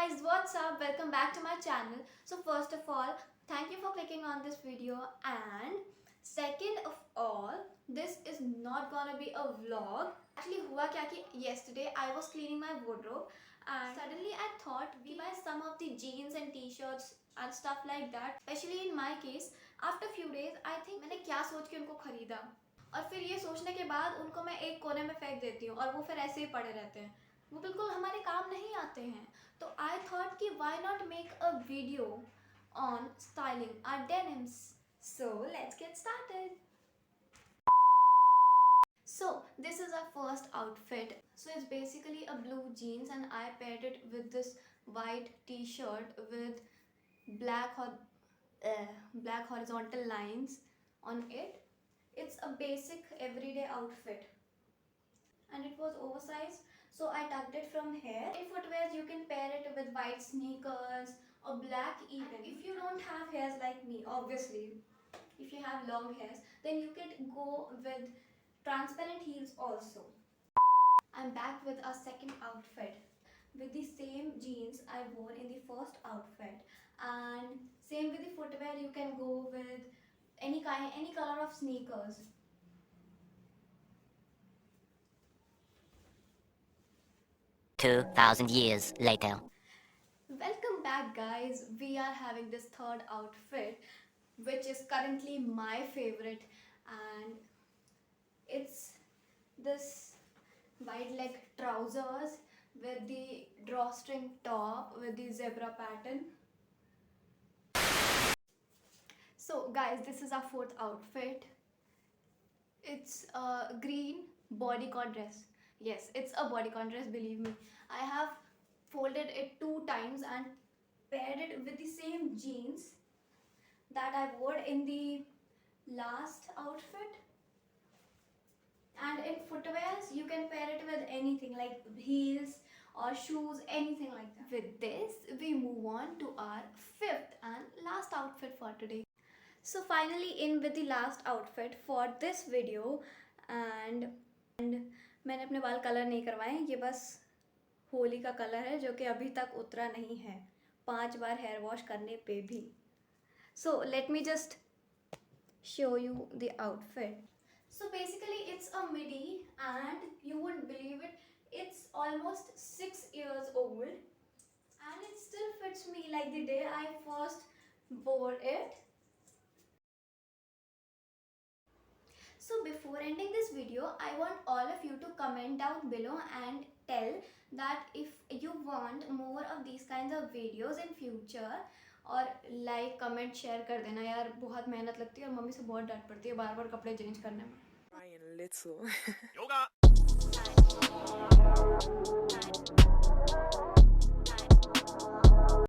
guys, what's up? Welcome back to my channel. So first of all, thank you for clicking on this video, and second of all, this is not gonna be a vlog. Actually हुआ क्या कि yesterday I was cleaning my wardrobe and suddenly I thought we buy some of the jeans and t-shirts and stuff like that. Especially in my case, after few days I think मैंने क्या सोच के उनको खरीदा और फिर ये सोचने के बाद उनको मैं एक कोने में फेंक देती हूँ और वो फिर ऐसे ही पड़े रहते हैं, वो बिल्कुल हमारे काम नहीं आते हैं. तो आई थॉट कि why not make a video on styling our denims. So let's get started. So this is our first outfit. So it's basically a blue jeans and I paired it with this white t-shirt with black black horizontal lines on it. It's a basic everyday outfit and it was oversized, so I tucked it from here. In footwear you can pair it with white sneakers or black even. If you don't have hairs like me, obviously, if you have long hairs, then you can go with transparent heels also. I'm back with a second outfit with the same jeans I wore in the first outfit, and same with the footwear. You can go with any color of sneakers. 2,000 years later. Welcome back, guys. We are having this third outfit, which is currently my favorite, and it's this wide leg trousers with the drawstring top with the zebra pattern. So, guys, this is our fourth outfit. It's a green bodycon dress. Yes, it's a bodycon dress, believe me. I have folded it 2 times and paired it with the same jeans that I wore in the last outfit. And in footwears, you can pair it with anything like heels or shoes, anything like that. With this, we move on to our fifth and last outfit for today. So finally in with the last outfit for this video, and मैंने अपने बाल colour नहीं करवाए, ये बस होली का colour है जो कि अभी तक उतरा नहीं है 5 बार हेयर वॉश करने पे भी. So let me just show you the outfit. So basically it's a midi and you wouldn't believe it, it's almost 6 years old and it still fits me like the day I first wore it. So before ending this video, I want all of you to comment down below and tell that if you want more of these kinds of videos in future. और like comment share कर देना यार, बहुत मेहनत लगती है और mummy से बहुत डांट पड़ती है बार बार कपड़े चेंज करने में. Trying little. Yoga.